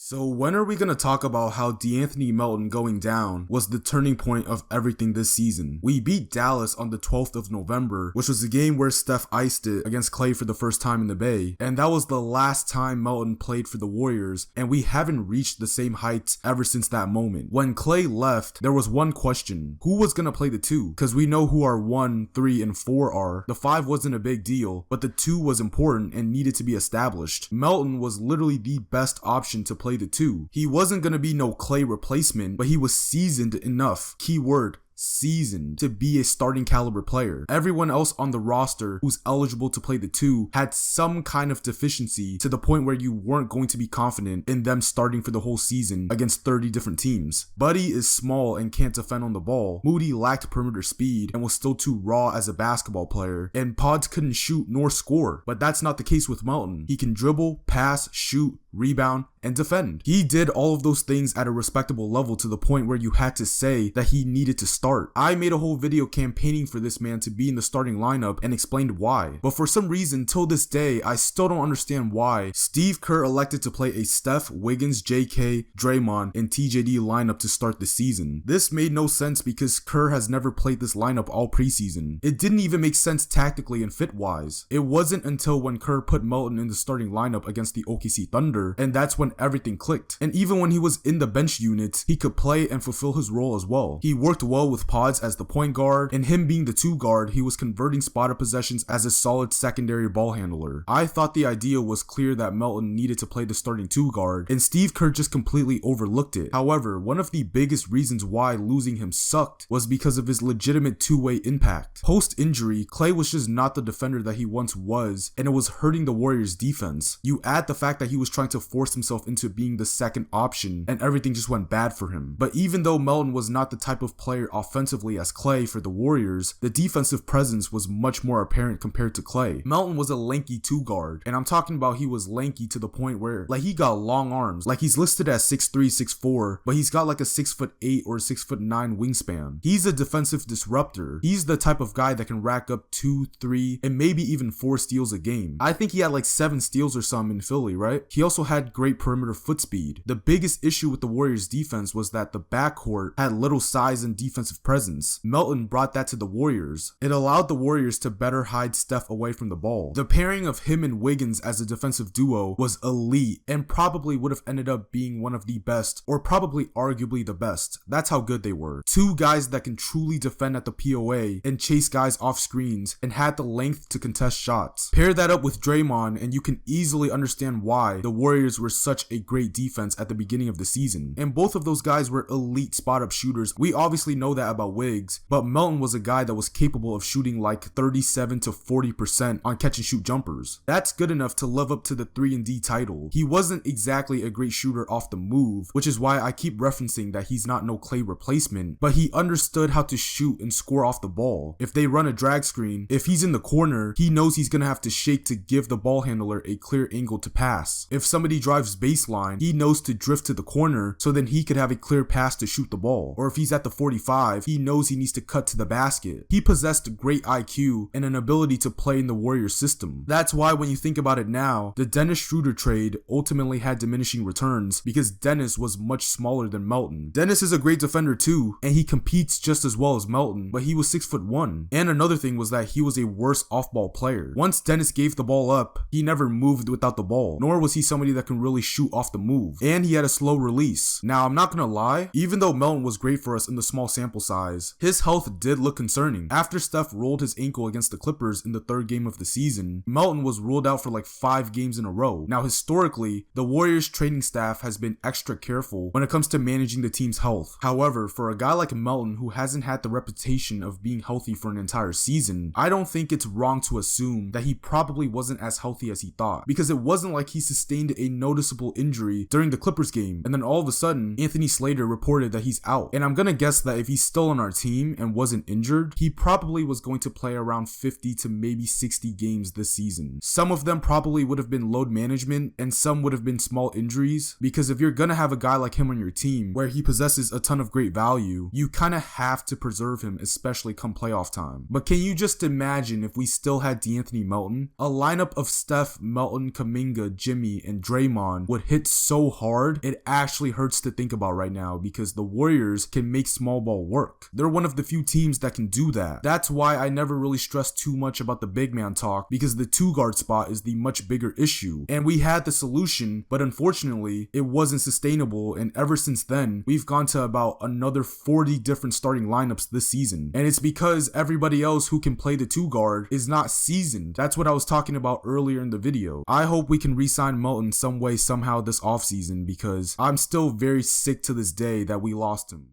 So when are we going to talk about how De'Anthony Melton going down was the turning point of everything this season? We beat Dallas on the 12th of November, which was the game where Steph iced it against Klay for the first time in the Bay, and that was the last time Melton played for the Warriors, and we haven't reached the same heights ever since that moment. When Klay left, there was one question: who was going to play the 2? Because we know who our 1, 3, and 4 are. The 5 wasn't a big deal, but the 2 was important and needed to be established. Melton was literally the best option to play the 2. He wasn't going to be no Klay replacement, but he was seasoned enough, keyword seasoned, to be a starting caliber player. Everyone else on the roster who's eligible to play the 2 had some kind of deficiency to the point where you weren't going to be confident in them starting for the whole season against 30 different teams. Buddy is small and can't defend on the ball. Moody lacked perimeter speed and was still too raw as a basketball player, and Pods couldn't shoot nor score. But that's not the case with Melton. He can dribble, pass, shoot, rebound, and defend. He did all of those things at a respectable level to the point where you had to say that he needed to start. I made a whole video campaigning for this man to be in the starting lineup and explained why. But for some reason, till this day, I still don't understand why Steve Kerr elected to play a Steph, Wiggins, JK, Draymond, and TJD lineup to start the season. This made no sense because Kerr has never played this lineup all preseason. It didn't even make sense tactically and fit-wise. It wasn't until when Kerr put Melton in the starting lineup against the OKC Thunder, and that's when everything clicked. And even when he was in the bench unit, he could play and fulfill his role as well. He worked well with Pods as the point guard, and him being the 2 guard, he was converting spotted possessions as a solid secondary ball handler. I thought the idea was clear that Melton needed to play the starting 2 guard, and Steve Kerr just completely overlooked it. However, one of the biggest reasons why losing him sucked was because of his legitimate two-way impact. Post-injury, Klay was just not the defender that he once was, and it was hurting the Warriors' defense. You add the fact that he was trying to force himself into being the second option, and everything just went bad for him. But even though Melton was not the type of player offensively as Klay for the Warriors, the defensive presence was much more apparent compared to Klay. Melton was a lanky 2 guard, and I'm talking about he was lanky to the point where he got long arms. He's listed as 6'3", 6'4", but he's got like a 6'8" or 6'9" wingspan. He's a defensive disruptor. He's the type of guy that can rack up 2, 3, and maybe even 4 steals a game. I think he had like 7 steals or something in Philly, right? He also had great perimeter foot speed. The biggest issue with the Warriors defense was that the backcourt had little size and defensive presence. Melton brought that to the Warriors. It allowed the Warriors to better hide Steph away from the ball. The pairing of him and Wiggins as a defensive duo was elite and probably would have ended up being one of the best, or probably arguably the best. That's how good they were. 2 guys that can truly defend at the POA and chase guys off screens and had the length to contest shots. Pair that up with Draymond and you can easily understand why the Warriors were such a great defense at the beginning of the season. And both of those guys were elite spot-up shooters. We obviously know that about Wiggs, but Melton was a guy that was capable of shooting like 37 to 40% on catch-and-shoot jumpers. That's good enough to live up to the 3-and-D title. He wasn't exactly a great shooter off the move, which is why I keep referencing that he's not no Klay replacement, but he understood how to shoot and score off the ball. If they run a drag screen, if he's in the corner, he knows he's gonna have to shake to give the ball handler a clear angle to pass. If somebody drives baseline, he knows to drift to the corner so then he could have a clear pass to shoot the ball. Or if he's at the 45, he knows he needs to cut to the basket. He possessed great IQ and an ability to play in the Warriors system. That's why when you think about it now, the Dennis Schroeder trade ultimately had diminishing returns because Dennis was much smaller than Melton. Dennis is a great defender too, and he competes just as well as Melton, but he was 6'1". And another thing was that he was a worse off-ball player. Once Dennis gave the ball up, he never moved without the ball, nor was he somebody that can really shoot off the move, and he had a slow release. Now, I'm not gonna lie, even though Melton was great for us in the small sample size, his health did look concerning. After Steph rolled his ankle against the Clippers in the 3rd game of the season, Melton was ruled out for like 5 games in a row. Now, historically, the Warriors training staff has been extra careful when it comes to managing the team's health. However, for a guy like Melton who hasn't had the reputation of being healthy for an entire season, I don't think it's wrong to assume that he probably wasn't as healthy as he thought, because it wasn't like he sustained a noticeable injury during the Clippers game and then all of a sudden Anthony Slater reported that he's out. And I'm gonna guess that if he's still on our team and wasn't injured, he probably was going to play around 50 to maybe 60 games this season. Some of them probably would have been load management and some would have been small injuries, because if you're gonna have a guy like him on your team where he possesses a ton of great value, you kind of have to preserve him, especially come playoff time. But can you just imagine if we still had De'Anthony Melton? A lineup of Steph, Melton, Kuminga, Jimmy, and Draymond would hit so hard, it actually hurts to think about right now, because the Warriors can make small ball work. They're one of the few teams that can do that. That's why I never really stressed too much about the big man talk, because the two guard spot is the much bigger issue. And we had the solution, but unfortunately, it wasn't sustainable, and ever since then, we've gone to about another 40 different starting lineups this season. And it's because everybody else who can play the two guard is not seasoned. That's what I was talking about earlier in the video. I hope we can re-sign Melton some way, somehow this offseason, because I'm still very sick to this day that we lost him.